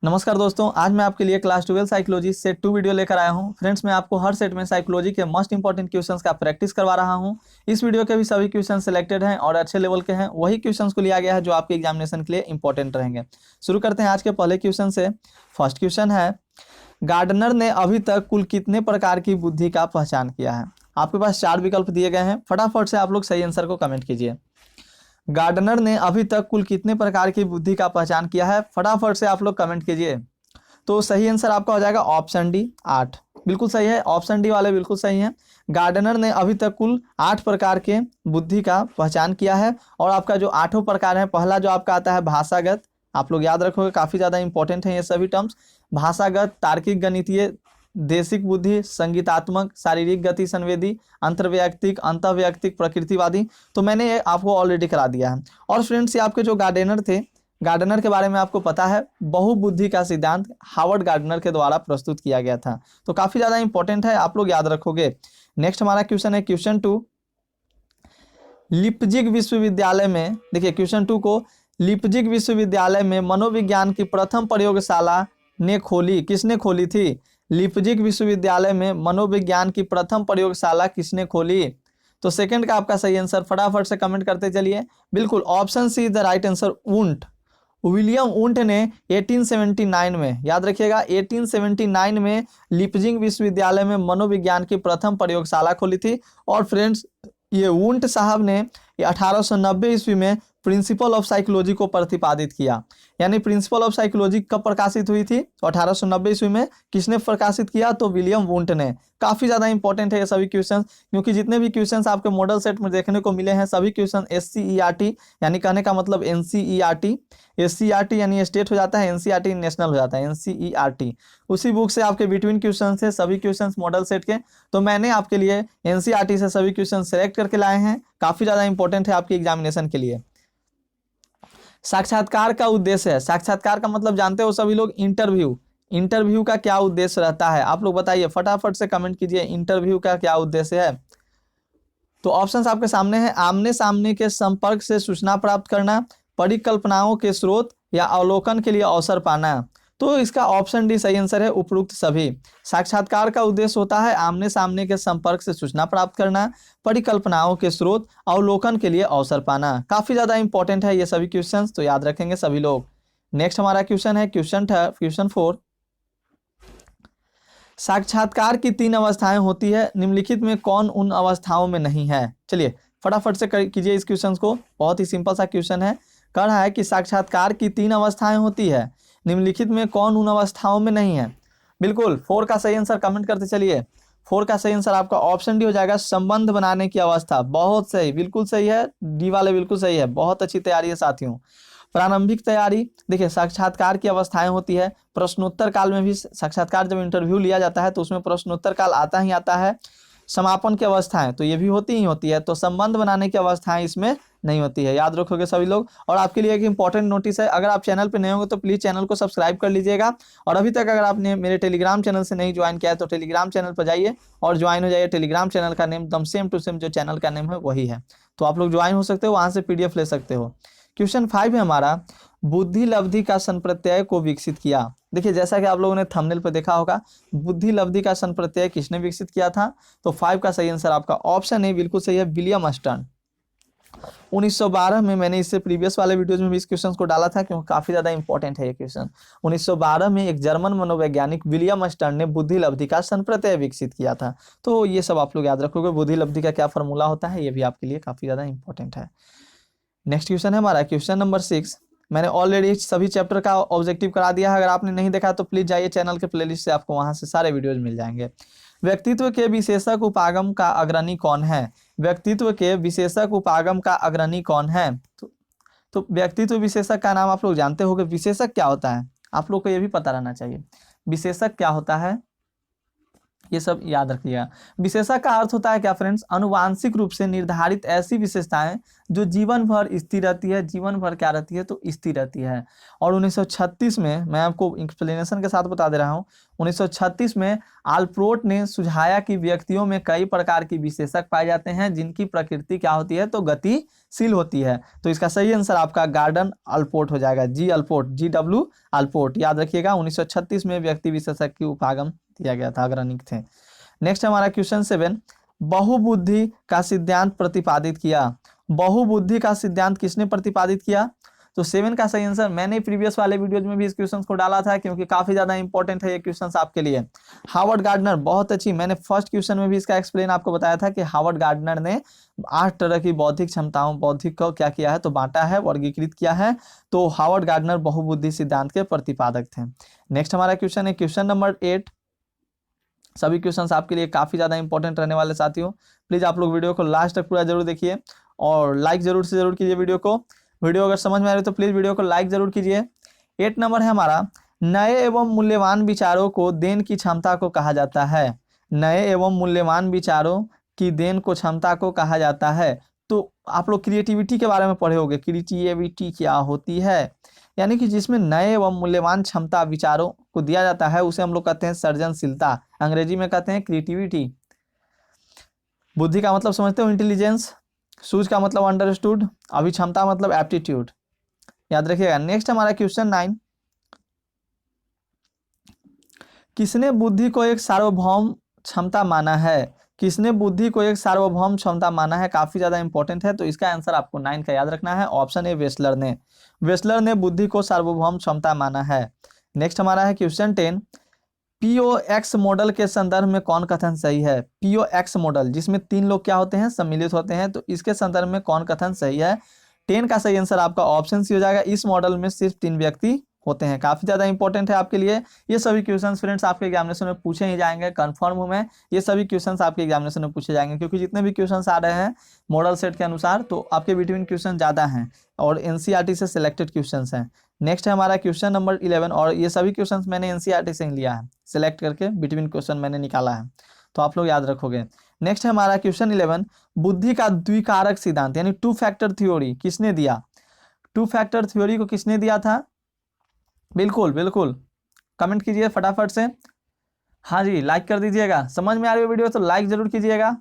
नमस्कार दोस्तों, आज मैं आपके लिए क्लास 12 साइकोलॉजी सेट 2 वीडियो लेकर आया हूं। फ्रेंड्स, मैं आपको हर सेट में साइकोलॉजी के मोस्ट इंपॉर्टेंट क्वेश्चंस का प्रैक्टिस करवा रहा हूं। इस वीडियो के भी सभी क्वेश्चन सिलेक्टेड हैं और अच्छे लेवल के हैं। वही क्वेश्चंस को लिया गया है जो आपके एग्जामिनेशन के लिए इंपॉर्टेंट रहेंगे। शुरू करते हैं आज के पहले क्वेश्चन से। फर्स्ट क्वेश्चन है, गार्डनर ने अभी तक कुल कितने प्रकार की बुद्धि का पहचान किया है? आपके पास 4 विकल्प दिए गए हैं। फटाफट से आप लोग सही आंसर को कमेंट कीजिए। गार्डनर ने अभी तक कुल कितने प्रकार की बुद्धि का पहचान किया है? फटाफट से आप लोग कमेंट कीजिए। तो सही आंसर आपका हो जाएगा ऑप्शन डी, 8। बिल्कुल सही है, ऑप्शन डी वाले बिल्कुल सही है। गार्डनर ने अभी तक कुल 8 प्रकार के बुद्धि का पहचान किया है। और आपका जो 8 प्रकार है, पहला जो आपका आता है भाषागत। आप लोग याद रखोगे, काफी ज्यादा इंपॉर्टेंट है ये सभी टर्म्स। भाषागत, तार्किक, गणितीय, देशिक बुद्धि, संगीतात्मक, शारीरिक गति संवेदी, अंतर्वैयक्तिक, अंतःवैयक्तिक, प्रकृतिवादी। तो मैंने ये आपको ऑलरेडी करा दिया है। और फ्रेंड्स, ये आपके जो गार्डनर थे, गार्डनर के बारे में आपको पता है, बहुबुद्धि का सिद्धांत हार्वर्ड गार्डनर के द्वारा प्रस्तुत किया गया था। तो काफी ज्यादा इंपॉर्टेंट है, आप लोग याद रखोगे। नेक्स्ट हमारा क्वेश्चन है क्वेश्चन 2। लिप्जिग विश्वविद्यालय में, देखिए क्वेश्चन 2 को, लिप्जिग विश्वविद्यालय में मनोविज्ञान की प्रथम प्रयोगशाला ने खोली, किसने खोली थी? लिप्जिग विश्वविद्यालय में मनोविज्ञान की प्रथम प्रयोगशाला किसने खोली? तो सेकंड का आपका सही आंसर फटाफट से कमेंट करते चलिए। बिल्कुल, option C is the right answer, Wundt. William Wundt ने 1879 में, याद रखिएगा, 1879 में लिप्जिग विश्वविद्यालय में मनोविज्ञान की प्रथम प्रयोगशाला खोली थी। और फ्रेंड्स, ये वुंट साहब ने 1890 ईस्वी में प्रिंसिपल ऑफ साइकोलॉजी को प्रतिपादित किया। यानी प्रिंसिपल ऑफ साइकोलॉजी कब प्रकाशित हुई थी? तो 1890 ईस्वी में। किसने प्रकाशित किया? तो विलियम वुंट ने। काफी ज्यादा इंपॉर्टेंट है ये सभी क्वेश्चंस, क्योंकि जितने भी क्वेश्चंस आपके मॉडल सेट में देखने को मिले हैं, सभी क्वेश्चन SCERT, यानी कहने का मतलब NCERT, SCERT यानी स्टेट हो जाता है, NCERT नेशनल हो जाता है, NCERT, उसी बुक से आपके बिटवीन क्वेश्चन थे सभी क्वेश्चंस मॉडल सेट के। तो मैंने आपके लिए NCERT से सभी क्वेश्चन सेलेक्ट करके लाए हैं। काफी ज्यादा इंपॉर्टेंट है आपके एग्जामिनेशन के लिए। साक्षात्कार का उद्देश्य है, साक्षात्कार का मतलब जानते हो सभी लोग, इंटरव्यू। इंटरव्यू का क्या उद्देश्य रहता है? आप लोग बताइए, फटाफट से कमेंट कीजिए, इंटरव्यू का क्या उद्देश्य है? तो ऑप्शंस आपके सामने हैं। आमने सामने के संपर्क से सूचना प्राप्त करना, परिकल्पनाओं के स्रोत या अवलोकन के लिए अवसर पाना। तो इसका ऑप्शन डी सही आंसर है, उपरोक्त सभी। साक्षात्कार का उद्देश्य होता है आमने सामने के संपर्क से सूचना प्राप्त करना, परिकल्पनाओं के स्रोत, अवलोकन के लिए अवसर पाना। काफी ज्यादा इंपॉर्टेंट है ये सभी क्वेश्चंस, तो याद रखेंगे सभी लोग। नेक्स्ट हमारा क्वेश्चन है क्वेश्चन 4। साक्षात्कार की 3 अवस्थाएं होती है, निम्नलिखित में कौन उन अवस्थाओं में नहीं है? चलिए फटाफट से कीजिए इस क्वेश्चन को, बहुत ही सिंपल सा क्वेश्चन है। कह रहा है कि साक्षात्कार की 3 अवस्थाएं होती है, निम्नलिखित में कौन उन अवस्थाओं में नहीं है? बिल्कुल, 4 का सही आंसर कमेंट करते चलिए। 4 का सही आंसर आपका ऑप्शन डी हो जाएगा, संबंध बनाने की अवस्था। बहुत सही, बिल्कुल सही है, डी वाले बिल्कुल सही है। बहुत अच्छी तैयारी है साथियों। प्रारंभिक तैयारी, देखिए साक्षात्कार की अवस्थाएं होती है, प्रश्नोत्तर काल में भी साक्षात्कार, जब इंटरव्यू लिया जाता है तो उसमें प्रश्नोत्तर काल आता ही आता है। समापन की अवस्थाएं तो ये भी होती ही होती है, तो संबंध बनाने की अवस्थाएं इसमें नहीं होती है, याद रखोगे सभी लोग। और आपके लिए एक इंपॉर्टेंट नोटिस है, अगर आप चैनल पे नए होंगे तो प्लीज चैनल को सब्सक्राइब कर लीजिएगा। और अभी तक अगर आपने मेरे टेलीग्राम चैनल से नहीं ज्वाइन किया है तो टेलीग्राम चैनल पर जाइए और ज्वाइन हो जाइए। टेलीग्राम चैनल का नेम एकदम सेम टू सेम जो चैनल का नेम है वही है, तो आप लोग ज्वाइन हो सकते हो, वहां से PDF ले सकते हो। क्वेश्चन 5 है हमारा, बुद्धि लब्धि का संप्रत्यय को विकसित किया। देखिए जैसा कि आप लोगों ने थंबनेल पर देखा होगा, बुद्धि लब्धि का संप्रत्यय किसने विकसित किया था? तो 5 का सही आंसर आपका ऑप्शन ए बिल्कुल सही है, विलियम अस्टर्न। 1912 में, मैंने इससे प्रीवियस वाले वीडियोज में भी इस क्वेश्चन को डाला था क्योंकि काफी ज्यादा इंपॉर्टेंट है ये क्वेश्चन। 1912 में एक जर्मन मनोवैज्ञानिक विलियम अस्टर्न ने बुद्धि लब्धि का संप्रत्यय विकसित किया था। तो ये सब आप लोग याद रखोगे, बुद्धि लब्धि का क्या फॉर्मूला होता है, ये भी आपके लिए काफी ज्यादा इंपॉर्टेंट है। नेक्स्ट क्वेश्चन है हमारा क्वेश्चन नंबर 6। मैंने ऑलरेडी सभी चैप्टर का ऑब्जेक्टिव करा दिया है, अगर आपने नहीं देखा तो प्लीज जाइए चैनल के प्लेलिस्ट से, आपको वहां से सारे वीडियोज मिल जाएंगे। व्यक्तित्व के विशेषक उपागम का अग्रणी कौन है? व्यक्तित्व के विशेषक उपागम का अग्रणी कौन है? तो व्यक्तित्व विशेषक का नाम आप लोग जानते होंगे। विशेषक क्या होता है आप लोग को ये भी पता रहना चाहिए, विशेषक क्या होता है। ये सब याद रखिएगा। विशेषक का अर्थ होता है क्या फ्रेंड्स, आनुवांशिक रूप से निर्धारित ऐसी विशेषताएं जो जीवन भर स्थिर रहती है, जीवन भर क्या रहती है तो स्थिर रहती है। और 1936 में, मैं आपको एक्सप्लेनेशन के साथ बता दे रहा हूँ, 1936 में आल्पोर्ट ने सुझाया कि व्यक्तियों में कई प्रकार की विशेषक पाए जाते हैं जिनकी प्रकृति क्या होती है तो गतिशील होती है। तो इसका सही आंसर आपका गार्डन अल्पोर्ट हो जाएगा, जी अल्पोर्ट, GW अल्पोर्ट, याद रखिएगा। 1936 में व्यक्ति विशेषक की उपागम दिया गया था, अग्रणी थे। नेक्स्ट हमारा क्वेश्चन 7, बहुबुद्धि का सिद्धांत प्रतिपादित किया। बहुबुद्धि का सिद्धांत किसने प्रतिपादित किया? तो 7 का सही आंसर, मैंने प्रीवियस वाले वीडियोज में भी इस क्वेश्चन को डाला था क्योंकि काफी ज्यादा इंपॉर्टेंट है ये क्वेश्चन आपके लिए। हार्वर्ड गार्डनर, बहुत अच्छी, मैंने फर्स्ट क्वेश्चन में भी इसका एक्सप्लेन आपको बताया था कि हार्वर्ड गार्डनर ने 8 तरह की बौद्धिक क्षमताओं, बौद्धिक को क्या किया है तो बांटा है, वर्गीकृत किया है। तो हार्वर्ड गार्डनर बहुबुद्धि सिद्धांत के प्रतिपादक थे। नेक्स्ट हमारा क्वेश्चन है क्वेश्चन नंबर 8। सभी क्वेश्चंस आपके लिए काफी ज्यादा इंपॉर्टेंट रहने वाले साथियों, प्लीज आप लोग वीडियो को लास्ट तक पूरा जरूर देखिए और लाइक जरूर से जरूर कीजिए वीडियो को। वीडियो अगर समझ में आ रही है तो प्लीज वीडियो को लाइक जरूर कीजिए। 8 नंबर है हमारा, नए एवं मूल्यवान विचारों को देन की क्षमता को कहा जाता है। नए एवं मूल्यवान विचारों की देन को क्षमता को कहा जाता है। तो आप लोग क्रिएटिविटी के बारे में पढ़े होंगे, क्रिएटिविटी क्या होती है, यानी कि जिसमें नए एवं मूल्यवान क्षमता विचारों को दिया जाता है उसे हम लोग कहते हैं सृजनशीलता, अंग्रेजी में कहते हैं क्रिएटिविटी। बुद्धि का मतलब समझते हो इंटेलिजेंस, सूझ का मतलब अंडरस्टूड, अभी क्षमता मतलब एप्टीट्यूड, याद रखिएगा। नेक्स्ट हमारा क्वेश्चन 9, किसने बुद्धि को एक सार्वभौम क्षमता माना है? किसने बुद्धि को एक सार्वभौम क्षमता माना है? काफी ज्यादा इंपॉर्टेंट है, तो इसका आंसर आपको 9 का याद रखना है, ऑप्शन ए वेस्लर ने। वेस्लर ने बुद्धि को सार्वभौम क्षमता माना है। नेक्स्ट हमारा है क्वेश्चन 10, POX मॉडल के संदर्भ में कौन कथन सही है? POX मॉडल जिसमें 3 लोग क्या होते हैं सम्मिलित होते हैं, तो इसके संदर्भ में कौन कथन सही है? 10 का सही आंसर आपका ऑप्शन सी हो जाएगा, इस मॉडल में सिर्फ 3 व्यक्ति होते हैं। काफी ज्यादा इंपॉर्टेंट है आपके लिए ये सभी क्वेश्चंस फ्रेंड्स, आपके एग्जामिनेशन में पूछे ही जाएंगे, कंफर्म हूं मैं, ये सभी क्वेश्चंस आपके एग्जामिनेशन में पूछे जाएंगे क्योंकि जितने भी क्वेश्चंस आ रहे हैं मॉडल सेट के अनुसार तो आपके बिटवीन क्वेश्चन ज्यादा हैं और NCERT से सिलेक्टेड क्वेश्चंस हैं। नेक्स्ट है हमारा क्वेश्चन नंबर 11, और ये सभी क्वेश्चंस मैंने NCERT से ही लिया है, सिलेक्ट करके बिटवीन क्वेश्चन मैंने निकाला है, तो आप लोग याद रखोगे। नेक्स्ट है हमारा क्वेश्चन 11, बुद्धि का द्विकारक सिद्धांत यानी 2 फैक्टर थ्योरी किसने दिया? 2 फैक्टर थ्योरी को किसने दिया था? बिल्कुल बिल्कुल कमेंट कीजिए फटाफट से, हाँ जी लाइक कर दीजिएगा, समझ में आ रही है वीडियो तो लाइक जरूर कीजिएगा।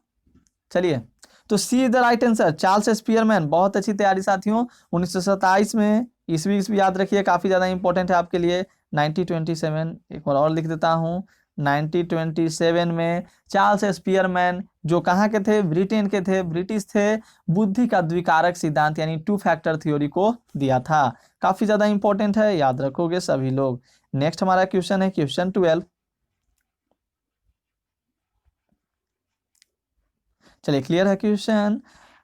चलिए, तो C is the right answer, Charles Spearman. बहुत अच्छी तैयारी साथियों, 1927 में, ईस्वी याद रखिए, काफी ज्यादा इंपॉर्टेंट है आपके लिए। 1927, एक बार और लिख देता हूँ, 1927 में चार्ल्स स्पीयरमैन, जो कहाँ के थे? ब्रिटेन के थे, ब्रिटिश थे, बुद्धि का द्विकारक सिद्धांत यानी 2 फैक्टर थ्योरी को दिया था। काफी ज्यादा इंपॉर्टेंट है, याद रखोगे सभी लोग। नेक्स्ट हमारा क्वेश्चन है क्वेश्चन 12। चलिए क्लियर है क्वेश्चन।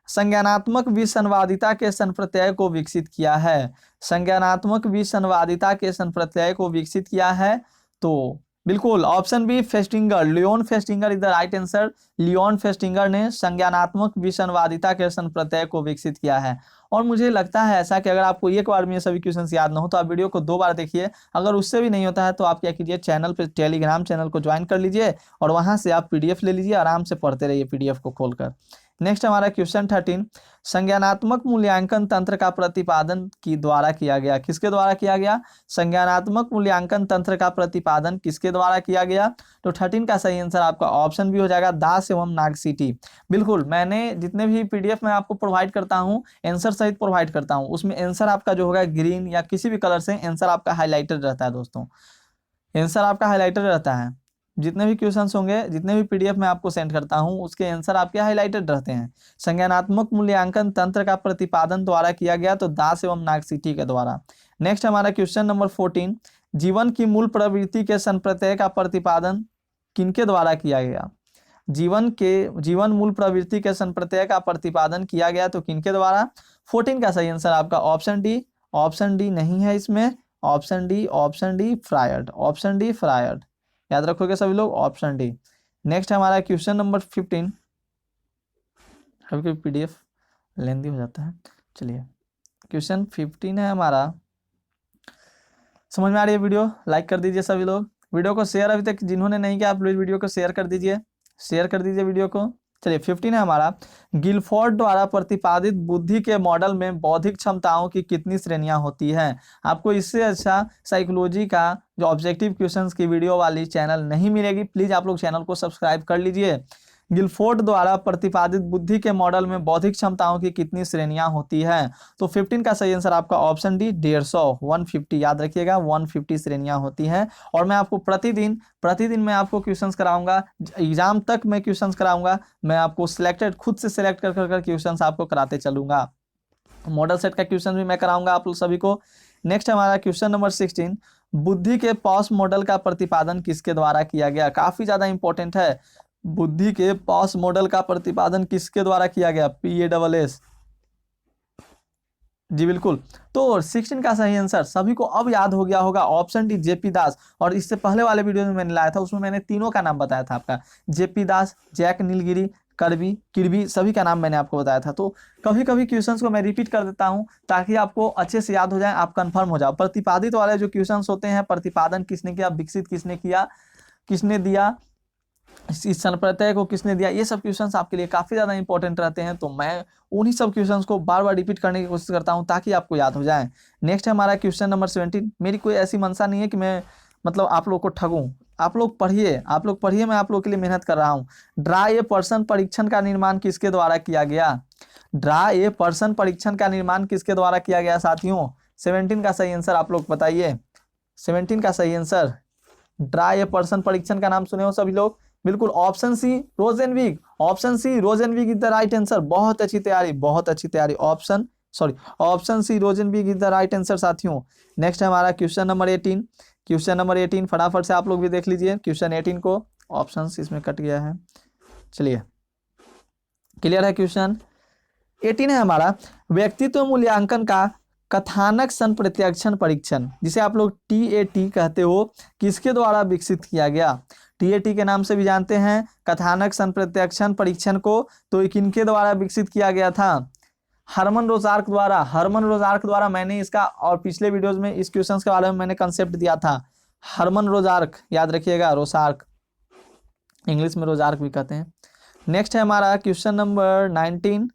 संज्ञानात्मक विसंवादिता के संप्रत्यय को विकसित किया है। संज्ञानात्मक विसंवादिता के संप्रत्यय को विकसित किया है, तो बिल्कुल option B Festinger, Leon Festinger is the right answer. Leon Festinger ने संज्ञानात्मक विसंवादिता के संप्रत्यय को विकसित किया है। और मुझे लगता है ऐसा कि अगर आपको एक बार में ये सभी क्वेश्चंस याद ना हो तो आप वीडियो को 2 बार देखिए, अगर उससे भी नहीं होता है तो आप क्या कीजिए, चैनल पे, टेलीग्राम चैनल को ज्वाइन कर लीजिए और वहां से आप PDF ले लीजिए, आराम से पढ़ते रहिए PDF को खोलकर। नेक्स्ट हमारा क्वेश्चन 13, संज्ञानात्मक मूल्यांकन तंत्र का प्रतिपादन की द्वारा किया गया। किसके द्वारा किया गया? संज्ञानात्मक मूल्यांकन तंत्र का प्रतिपादन किसके द्वारा किया गया? तो 13 का सही आंसर आपका ऑप्शन भी हो जाएगा, दास एवं नागसीटी। बिल्कुल, मैंने जितने भी PDF में आपको प्रोवाइड करता हूँ, आंसर सहित प्रोवाइड करता हूँ, उसमें आंसर आपका जो होगा ग्रीन या किसी भी कलर से आंसर आपका हाईलाइटेड रहता है दोस्तों, आंसर आपका हाईलाइटेड रहता है। जितने भी क्वेश्चंस होंगे, जितने भी PDF में आपको सेंड करता हूं, उसके आंसर आपके हाईलाइटेड रहते हैं। संज्ञानात्मक मूल्यांकन तंत्र का प्रतिपादन द्वारा किया गया, तो दास एवं नागसीटी के द्वारा। नेक्स्ट हमारा क्वेश्चन नंबर 14, जीवन की मूल प्रवृत्ति के संप्रत्यय का प्रतिपादन किनके द्वारा किया गया? जीवन मूल प्रवृत्ति के संप्रत्यय का प्रतिपादन किया गया, तो किनके द्वारा? 14 का सही आंसर आपका ऑप्शन डी। ऑप्शन डी नहीं है इसमें, option D Freud, option D Freud, याद रखोगे सभी लोग, ऑप्शन डी। नेक्स्ट हमारा क्वेश्चन नंबर 15, कभी कभी PDF लेंदी हो जाता है। चलिए क्वेश्चन 15 है हमारा, समझ में आ रही है वीडियो? लाइक कर दीजिए सभी लोग, वीडियो को शेयर अभी तक जिन्होंने नहीं किया आप प्लीज वीडियो को शेयर कर दीजिए, शेयर कर दीजिए वीडियो को। चलिए 15 है हमारा, गिलफोर्ड द्वारा प्रतिपादित बुद्धि के मॉडल में बौद्धिक क्षमताओं की कितनी श्रेणियां होती हैं। आपको इससे अच्छा साइकोलॉजी का जो ऑब्जेक्टिव क्वेश्चंस की वीडियो वाली चैनल नहीं मिलेगी, प्लीज आप लोग चैनल को सब्सक्राइब कर लीजिए। गिलफोर्ड द्वारा प्रतिपादित बुद्धि के मॉडल में बौद्धिक क्षमताओं की कितनी श्रेणियां होती हैं। तो 15 का सही आंसर आपका ऑप्शन डी 150, 150 याद रखिएगा, 150 श्रेणियां होती हैं। और मैं आपको प्रतिदिन मैं आपको क्वेश्चंस कराऊंगा, एग्जाम तक मैं क्वेश्चंस कराऊंगा, मैं आपको सिलेक्टेड खुद से सिलेक्ट कर क्वेश्चंस आपको कराते चलूंगा। मॉडल सेट का क्वेश्चन भी मैं कराऊंगा आप लोग सभी को। नेक्स्ट हमारा क्वेश्चन नंबर 16, बुद्धि के पॉस मॉडल का प्रतिपादन किसके द्वारा किया गया। काफी ज्यादा इंपॉर्टेंट है, बुद्धि के पॉस मॉडल का प्रतिपादन किसके द्वारा किया गया, PASS। जी बिल्कुल, तो 16 का सही आंसर सभी को अब याद हो गया होगा, ऑप्शन डी JP दास। और इससे पहले वाले वीडियो में मैंने लाया था, उसमें मैंने तीनों का नाम बताया था आपका, JP दास, जैक नीलगिरी, किर्बी सभी का नाम मैंने आपको बताया था। तो कभी कभी क्वेश्चंस को मैं रिपीट कर देता हूं ताकि आपको अच्छे से याद हो जाए, आप कंफर्म हो जाओ। प्रतिपादित वाले जो क्वेश्चंस होते हैं, प्रतिपादन किसने किया, विकसित किसने किया, किसने दिया, इस संप्रत्यय को किसने दिया, ये सब क्वेश्चंस आपके लिए काफी ज्यादा इंपॉर्टेंट रहते हैं। तो मैं उन्हीं सब क्वेश्चंस को बार बार रिपीट करने की कोशिश करता हूं ताकि आपको याद हो जाए। नेक्स्ट है हमारा क्वेश्चन नंबर 17। मेरी कोई ऐसी मंशा नहीं है कि मैं मतलब आप लोग को ठगूं, आप लोग पढ़िए, मैं आप लोग के लिए मेहनत कर रहा हूँ। ड्रा ए पर्सन परीक्षण का निर्माण किसके द्वारा किया गया। ड्रा ए पर्सन परीक्षण का निर्माण किसके द्वारा किया गया साथियों। 17 का सही आंसर आप लोग बताइए, 17 का सही आंसर। ड्रा ए पर्सन परीक्षण का नाम सुने हो सभी लोग, बिल्कुल option C Rosenzweig, option C Rosenzweig is the right answer. बहुत अच्छी तैयारी, option C Rosenzweig is the right answer साथियों। नेक्स्ट है हमारा क्वेश्चन नंबर 18। क्वेश्चन नंबर 18 फटाफट से आप लोग भी देख लीजिए क्वेश्चन 18 को, ऑप्शन इसमें कट गया है। चलिए क्लियर है, क्वेश्चन 18 है हमारा, व्यक्तित्व मूल्यांकन का कथानक संप्रत्याक्षण परीक्षण, जिसे आप लोग TAT कहते हो, किसके द्वारा विकसित किया गया। TAT के नाम से भी जानते हैं कथानक संप्रत्याक्षण परीक्षण को, तो किनके द्वारा विकसित किया गया था। हरमन रोजार्क द्वारा। मैंने इसका और पिछले वीडियोस में इस क्वेश्चंस के बारे में मैंने कंसेप्ट दिया था। हरमन रोजार्क याद रखिएगा, रोसार्क, इंग्लिश में रोजार्क भी कहते हैं। नेक्स्ट है हमारा क्वेश्चन नंबर 19।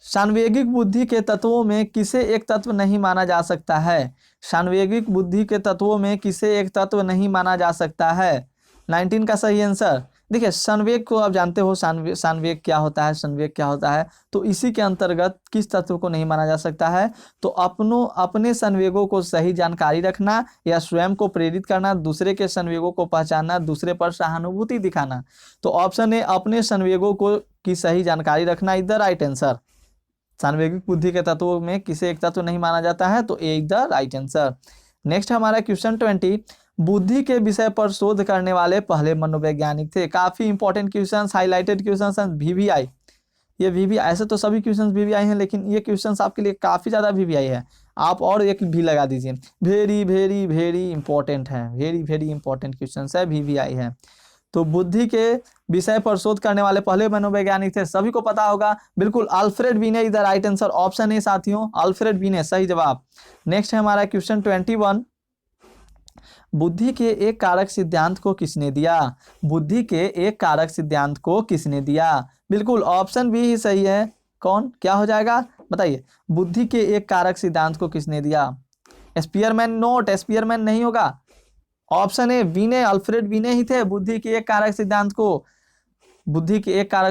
सांवेगिक बुद्धि के तत्वों में किसे एक तत्व नहीं माना जा सकता है। सांवेगिक बुद्धि के तत्वों में किसे एक तत्व नहीं माना जा सकता है। 19 का सही आंसर। देखिए संवेग को आप जानते हो, संवेग क्या होता है, तो इसी के अंतर्गत किस तत्व को नहीं माना जा सकता है, तो अपने संवेगों को सही जानकारी रखना या स्वयं को प्रेरित करना, दूसरे के संवेगों को पहचानना, दूसरे पर सहानुभूति दिखाना। तो ऑप्शन ए अपने संवेगों को की सही जानकारी रखना इज द राइट आंसर। सांवेगिक बुद्धि के तत्वों में किसे एक तत्व नहीं माना जाता है, तो A is the right answer. Next हमारा क्वेश्चन 20। बुद्धि के विषय पर शोध करने वाले पहले मनोवैज्ञानिक थे। काफी इंपॉर्टेंट क्वेश्चंस, हाईलाइटेड क्वेश्चंस हैं। VVI, ये VVI, ऐसे तो सभी क्वेश्चंस VVI हैं, लेकिन ये क्वेश्चंस आपके लिए काफी ज्यादा VVI है। आप और एक भी लगा दीजिए, वेरी वेरी वेरी इंपॉर्टेंट है, वेरी वेरी इंपॉर्टेंट क्वेश्चंस है, VVI है। तो बुद्धि के विषय पर शोध करने वाले पहले मनोवैज्ञानिक थे, सभी को पता होगा, बिल्कुल अल्फ्रेड बीने is the right answer. Option A साथियों, अल्फ्रेड बीने सही जवाब। नेक्स्ट है हमारा क्वेश्चन 21। बुद्धि के एक कारक सिद्धांत को किसने दिया। बुद्धि के एक कारक सिद्धांत को किसने दिया, बिल्कुल ऑप्शन बी ही सही है। कौन, क्या हो जाएगा बताइए। बुद्धि के एक कारक सिद्धांत को किसने दिया। स्पीयरमैन, नोट स्पीयरमैन नहीं होगा। ऑप्शन ए बीने, अल्फ्रेड बीने ही थे। बुद्धि के एक कारक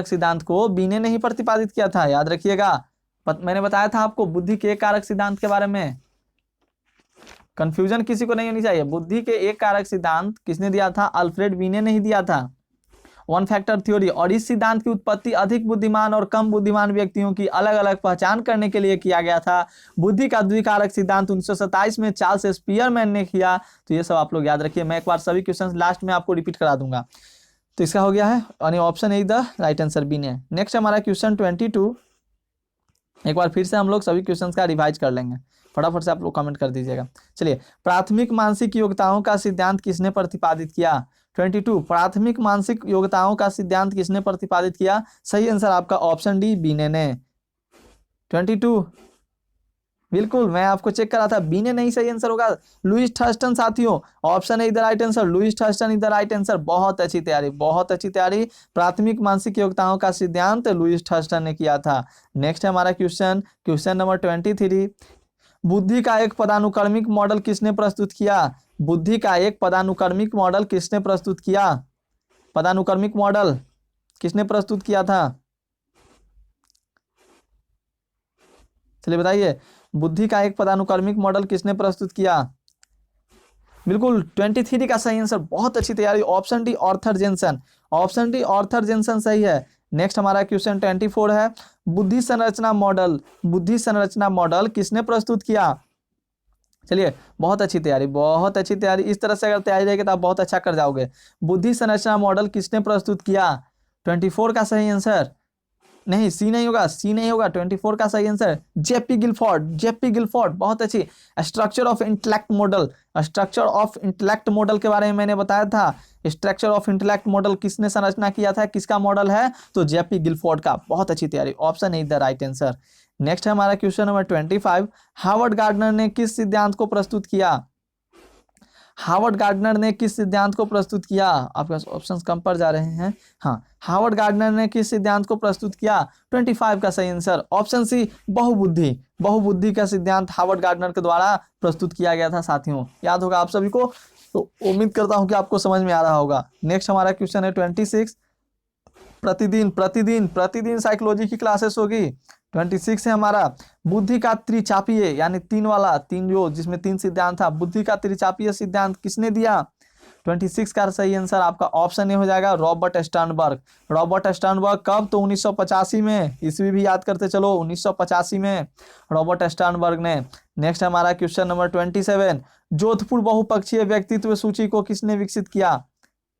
सिद्धांत को बीने ने ही प्रतिपादित किया था, याद रखिएगा। मैंने बताया था आपको बुद्धि के एक कारक सिद्धांत के बारे में, कंफ्यूजन किसी को नहीं होनी चाहिए। बुद्धि के एक कारक सिद्धांत किसने दिया था, अल्फ्रेड बीने ने ही दिया था। वन फैक्टर थ्योरी, और इस सिद्धांत की उत्पत्ति अधिक बुद्धिमान और कम बुद्धिमान व्यक्तियों की अलग अलग पहचान करने के लिए किया गया था। बुद्धि का द्विकारक सिद्धांत 1927 में चार्ल्स स्पीयरमैन ने किया। तो ये सब आप लोग याद रखिए, मैं एक बार सभी क्वेश्चंस लास्ट में आपको रिपीट करा दूंगा। तो इसका हो गया है यानी option A the right answer B ने। नेक्स्ट हमारा क्वेश्चन 22। एक बार फिर से हम लोग सभी क्वेश्चंस का रिवाइज कर लेंगे, फटाफट से आप लोग कमेंट कर दीजिएगा। चलिए, प्राथमिक मानसिक योग्यताओं का सिद्धांत किसने प्रतिपादित किया। 22 प्राथमिक मानसिक योग्यताओं का सिद्धांत किसने प्रतिपादित किया। सही आंसर आपका ऑप्शन डी बीने ने। 22 बिल्कुल, मैं आपको चेक करा था, बी ने नहीं, सही आंसर होगा लुईस थर्स्टन साथियों। ऑप्शन है इधर राइट आंसर, लुईस थर्स्टन इधर राइट आंसर। बहुत अच्छी तैयारी, बहुत अच्छी तैयारी। प्राथमिक मानसिक योग्यताओं का सिद्धांत लुईस थर्स्टन ने किया था। नेक्स्ट है हमारा क्वेश्चन, क्वेश्चन नंबर 23। बुद्धि का एक पदानुक्रमिक मॉडल किसने प्रस्तुत किया? बुद्धि का एक पदानुक्रमिक मॉडल किसने प्रस्तुत किया? पदानुक्रमिक मॉडल किसने प्रस्तुत किया था? चलिए बताइए, बुद्धि का एक पदानुक्रमिक मॉडल किसने प्रस्तुत किया? बिल्कुल 23 का सही आंसर, बहुत अच्छी तैयारी। Option D Arthur Jensen, option D Arthur Jensen सही है। नेक्स्ट हमारा क्वेश्चन 24 है, बुद्धि संरचना मॉडल, बुद्धि संरचना मॉडल किसने प्रस्तुत किया? चलिए, बहुत अच्छी तैयारी, बहुत अच्छी तैयारी। इस तरह से अगर तैयारी रहेगी तो आप बहुत अच्छा कर जाओगे। बुद्धि संरचना मॉडल किसने प्रस्तुत किया? 24 का सही आंसर, नहीं सी नहीं होगा, सी नहीं होगा। 24 का सही answer J P Guilford, J P Guilford, बहुत अच्छी। Structure of intellect model, structure of intellect model के बारे में मैंने बताया था। स्ट्रक्चर ऑफ इंटेलेक्ट मॉडल किसने संरचना किया था, किसका मॉडल है? तो जेपी गिलफोर्ड का। बहुत अच्छी तैयारी, option is the right answer. Next है हमारा क्वेश्चन नंबर 25, हार्वर्ड गार्डनर ने किस सिद्धांत को प्रस्तुत किया? हार्वर्ड गार्डनर ने किस सिद्धांत को प्रस्तुत किया? आपके पास ऑप्शंस कम पड़ जा रहे हैं। हाँ, हार्वर्ड गार्डनर ने किस सिद्धांत को प्रस्तुत किया? 25 का सही आंसर, ऑप्शन सी बहुबुद्धि, बहुबुद्धि का सिद्धांत हार्वर्ड गार्डनर के द्वारा प्रस्तुत किया गया था साथियों। याद होगा आप सभी को, तो उम्मीद करता हूं कि आपको समझ में आ रहा होगा। नेक्स्ट हमारा क्वेश्चन है 26, प्रतिदिन प्रतिदिन प्रतिदिन साइकोलॉजी की क्लासेस होगी। 26 है हमारा, बुद्धि का त्रिचापीय, यानी तीन वाला, तीन जो जिसमें तीन सिद्धांत था, बुद्धि का त्रिचापीय सिद्धांत किसने दिया? 26 का सही आंसर आपका ऑप्शन ए हो जाएगा, रॉबर्ट स्टर्नबर्ग। रॉबर्ट स्टर्नबर्ग कब? तो 1985 में, ईस्वी भी याद करते चलो, 1985 में रॉबर्ट स्टर्नबर्ग ने। नेक्स्ट हमारा क्वेश्चन नंबर 27, जोधपुर बहुपक्षीय व्यक्तित्व सूची को किसने विकसित किया?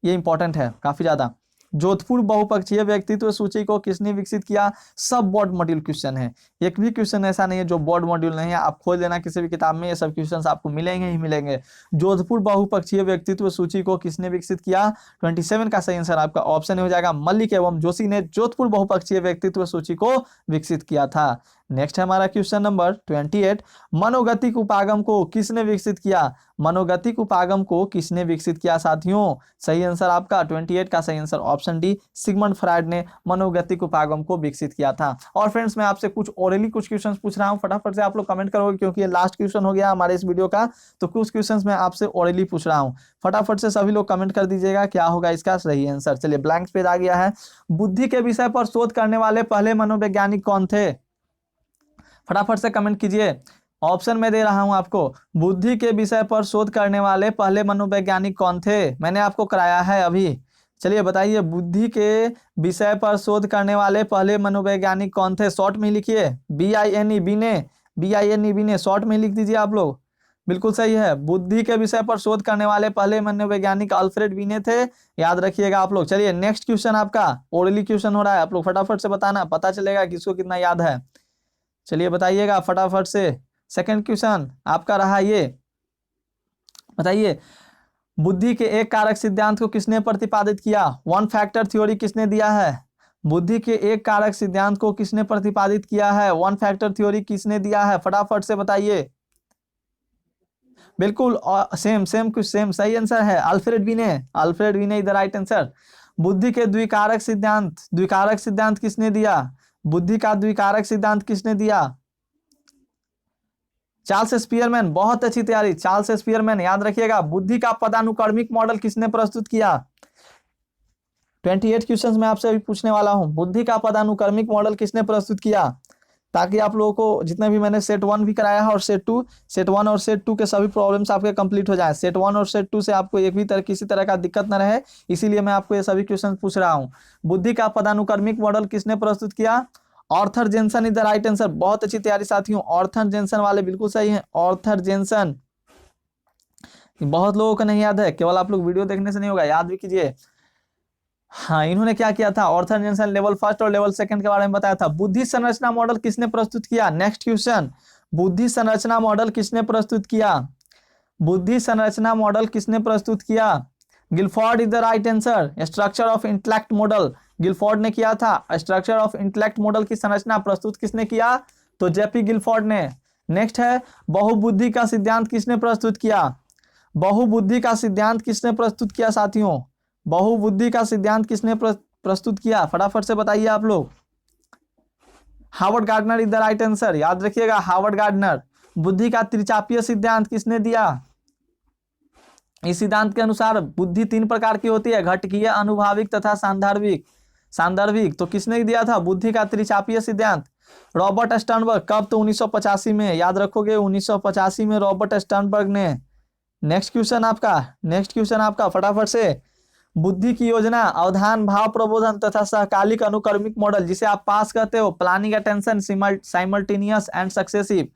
ये इंपॉर्टेंट है काफी ज्यादा। जोधपुर बहुपक्षीय व्यक्तित्व सूची को किसने विकसित किया? सब बोर्ड मॉड्यूल क्वेश्चन है, एक भी क्वेश्चन ऐसा नहीं है जो बोर्ड मॉड्यूल नहीं है। आप खोज लेना किसी भी किताब में, ये सब क्वेश्चंस आपको मिलेंगे ही मिलेंगे। जोधपुर बहुपक्षीय व्यक्तित्व सूची को किसने विकसित किया? 27 का सही आंसर आपका ऑप्शन हो जाएगा, मल्लिक एवं जोशी ने जोधपुर बहुपक्षीय व्यक्तित्व सूची को विकसित किया था। नेक्स्ट है हमारा क्वेश्चन नंबर 28, मनोगतिक उपागम को किसने विकसित किया? मनोगतिक उपागम को किसने विकसित किया साथियों? सही आंसर आपका 28 का सही answer option D, Sigmund Freud ने मनोगतिक उपागम को विकसित किया था। और फ्रेंड्स, मैं आपसे कुछ ओरली कुछ क्वेश्चंस पूछ रहा हूं, फटाफट से आप लोग कमेंट करोगे क्योंकि ये लास्ट क्वेश्चन हो गया हमारे इस वीडियो का। तो कुछ क्वेश्चंस मैं आपसे ओरली पूछ रहा हूं, फटाफट से सभी लोग कमेंट कर दीजिएगा क्या होगा इसका सही आंसर। चलिए, ब्लैंक पेज आ गया है। बुद्धि के विषय पर शोध करने वाले पहले मनोवैज्ञानिक कौन थे? फटाफट से कमेंट कीजिए। ऑप्शन में दे रहा हूं आपको, बुद्धि के विषय पर शोध करने वाले पहले मनोवैज्ञानिक कौन थे? मैंने आपको कराया है अभी। चलिए बताइए, बुद्धि के विषय पर शोध करने वाले पहले मनोवैज्ञानिक कौन थे? शॉर्ट में लिखिए, BINE, बीने, BINE, बीने, शॉर्ट में लिख दीजिए आप लोग। बिल्कुल सही है, बुद्धि के विषय पर शोध करने वाले पहले मनोवैज्ञानिक अल्फ्रेड बीने थे, याद रखिएगा आप लोग। चलिए, नेक्स्ट क्वेश्चन आपका ओरली क्वेश्चन हो रहा है, आप लोग फटाफट से बताना, पता चलेगा किसको कितना याद है। चलिए बताइएगा फटाफट से। सेकंड क्वेश्चन आपका रहा ये, बताइए, बुद्धि के एक कारक सिद्धांत को किसने प्रतिपादित किया? वन फैक्टर थ्योरी किसने दिया है? बुद्धि के एक कारक सिद्धांत को किसने प्रतिपादित किया है? वन फैक्टर थ्योरी किसने दिया है? फटाफट से बताइए। बिल्कुल सेम सेम कुछ सेम, सही आंसर है अल्फ्रेड बीने, अल्फ्रेड बीने इज द राइट आंसर। बुद्धि के द्विकारक सिद्धांत, द्विकारक सिद्धांत किसने दिया? बुद्धि का द्विकारक सिद्धांत किसने दिया? चार्ल्स स्पीयरमैन, बहुत अच्छी तैयारी, चार्ल्स स्पीयरमैन, याद रखिएगा। बुद्धि का पदानुक्रमिक मॉडल किसने प्रस्तुत किया? 28 क्वेश्चंस मैं आपसे अभी पूछने वाला हूं, बुद्धि का पदानुक्रमिक मॉडल किसने प्रस्तुत किया, ताकि आप लोगों को जितने भी मैंने सेट 1 भी कराया है और सेट 2, सेट 1 और सेट 2 के सभी प्रॉब्लम्स आपके कंप्लीट हो जाएं। सेट 1 और सेट 2 से आपको एक भी तरह किसी तरह का दिक्कत न रहे, इसीलिए मैं आपको ये सभी क्वेश्चन पूछ रहा हूं। बुद्धि का पदानुक्रमिक मॉडल किसने प्रस्तुत किया? Arthur Jensen is the right answer. बहुत अच्छी तैयारी साथियों, ऑर्थर जेनसन वाले बिल्कुल सही हैं, ऑर्थर जेनसन। बहुत लोगों को नहीं याद है, केवल आप लोग वीडियो देखने से नहीं होगा, याद भी कीजिए। हाँ, इन्होंने क्या किया था? ऑर्थर जेनसन लेवल 1 और लेवल 2 के बारे में बताया था। बुद्धि संरचना मॉडल किसने प्रस्तुत किया? नेक्स्ट क्वेश्चन, बुद्धि संरचना मॉडल किसने प्रस्तुत किया? बुद्धि संरचना मॉडल किसने प्रस्तुत किया? Guilford is the right answer. Structure of intellect model Guilford ने किया था। स्ट्रक्चर ऑफ इंटेलेक्ट मॉडल की संरचना प्रस्तुत किसने किया? तो जेपी गिलफोर्ड ने। नेक्स्ट है बहुबुद्धि का सिद्धांत किसने प्रस्तुत किया? बहुबुद्धि का सिद्धांत किसने प्रस्तुत किया साथियों? बहुबुद्धि का सिद्धांत किसने प्रस्तुत किया? फटाफट से बताइए आप लोग। Harvard gardener is the right answer, याद रखिएगा हार्वर्ड गार्डनर। बुद्धि का त्रिचापीय सिद्धांत किसने दिया? इस सिद्धांत के अनुसार बुद्धि 3 प्रकार की होती है, घटकीय, अनुभाविक तथा सांदर्भिक। सांदर्भिक तो किसने दिया था बुद्धि का त्रिचापीय सिद्धांत? Robert Sternberg. कब? तो 1985 में, याद रखोगे 1985 में रॉबर्ट स्टर्नबर्ग ने। नेक्स्ट क्वेश्चन आपका फटाफट से। बुद्धि की योजना, अवधान, भाव प्रबोधन तथा सहकालिक अनुक्रमिक मॉडल जिसे आप पास कहते हो, planning, attention, simultaneous and successive.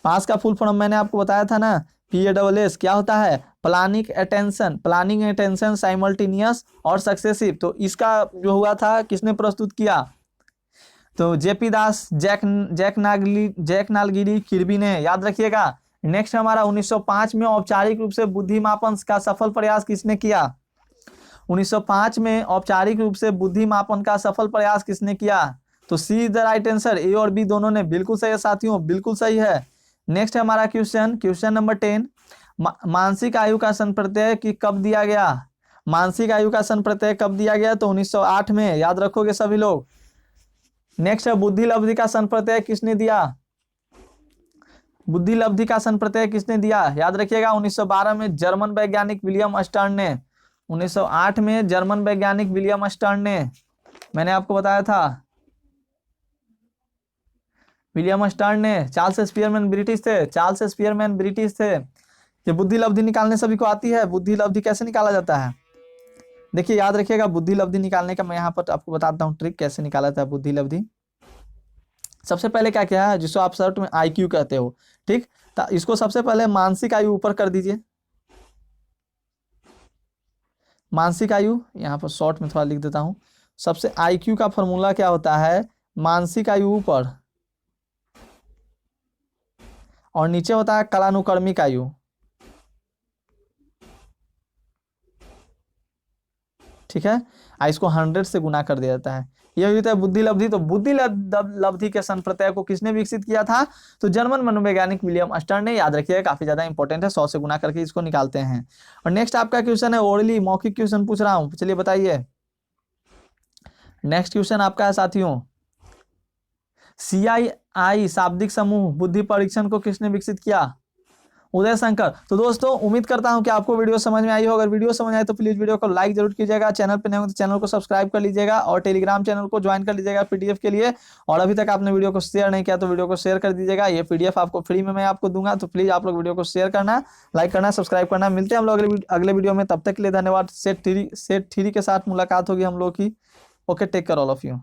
PASS का फुल फॉर्म मैंने आपको बताया था ना, PASS क्या होता है? प्लानिंग, अटेंशन, साइमल्टेनियस और सक्सेसिव। तो इसका जो हुआ था किसने प्रस्तुत किया? तो JP दास, जैक नालगिरी, किर्बी ने, याद रखिएगा। नेक्स्ट हमारा 1905 में औपचारिक रूप से बुद्धि मापन का सफल प्रयास किसने किया? 1905 में औपचारिक रूप से बुद्धि मापन का सफल प्रयास किसने किया? तो C is the right answer. ए और बी दोनों ने, बिल्कुल सही है साथियों, बिल्कुल सही है। नेक्स्ट है हमारा क्वेश्चन नंबर 10। मानसिक आयु का संप्रत्यय कि कब दिया गया? मानसिक आयु का संप्रत्यय कब दिया गया? तो 1908 में, याद रखोगे सभी लोग। नेक्स्ट है बुद्धि लब्धि का संप्रत्यय किसने दिया? बुद्धि लब्धि का संप्रत्यय किसने दिया? याद रखिएगा 1912 में जर्मन वैज्ञानिक विलियम स्टर्न ने। 1908 में जर्मन वैज्ञानिक विलियम स्टर्न ने, मैंने आपको बताया था विलियम स्टर्न ने। चार्ल्स स्पीयरमैन ब्रिटिश थे। ये बुद्धि लब्धि निकालने सभी को आती है? बुद्धि लब्धि कैसे निकाला जाता है? देखिए याद रखिएगा, बुद्धि लब्धि निकालने का मैं यहाँ पर आपको बताता हूँ ट्रिक कैसे निकाला जाता है बुद्धि लब्धि। सबसे पहले क्या किया है, जिसको आप शॉर्ट में IQ कहते हो, ठीक, तो इसको सबसे पहले मानसिक आयु ऊपर कर दीजिए। मानसिक आयु यहाँ पर शॉर्ट में थोड़ा लिख देता हूँ। सबसे IQ का फॉर्मूला क्या होता है? मानसिक आयु ऊपर और नीचे होता है कालानुक्रमिक आयु। ठीक है, इसको 100 से गुना कर दिया जाता है। यह होता है बुद्धि लब्धि। तो बुद्धि लब्धि के संप्रत्यय को किसने विकसित किया था? तो जर्मन मनोवैज्ञानिक विलियम स्टर्न ने, याद रखिएगा काफी ज्यादा इंपॉर्टेंट है, 100 से गुना करके इसको निकालते हैं। और नेक्स्ट आपका क्वेश्चन है ओरली, मौखिक क्वेश्चन पूछ रहा हूं, चलिए बताइए। नेक्स्ट क्वेश्चन आपका है साथियों, CII शाब्दिक समूह बुद्धि परीक्षण को किसने विकसित किया? उदय शंकर। तो दोस्तों उम्मीद करता हूं कि आपको वीडियो समझ में आई हो। अगर वीडियो समझ आए तो प्लीज वीडियो को लाइक जरूर कीजिएगा, चैनल पे नए हो तो चैनल को सब्सक्राइब कर लीजिएगा और टेलीग्राम चैनल को ज्वाइन कर लीजिएगा PDF के लिए। और अभी तक आपने वीडियो को शेयर नहीं किया तो वीडियो को शेयर कर दीजिएगा। ये PDF आपको फ्री में मैं आपको दूंगा, तो प्लीज आप लोग वीडियो को शेयर करना, लाइक करना, सब्सक्राइब करना। मिलते हैं हम लोग अगले वीडियो में, तब तक के लिए धन्यवाद। सेट थ्री के साथ मुलाकात होगी हम लोग की। Okay, take care all of you.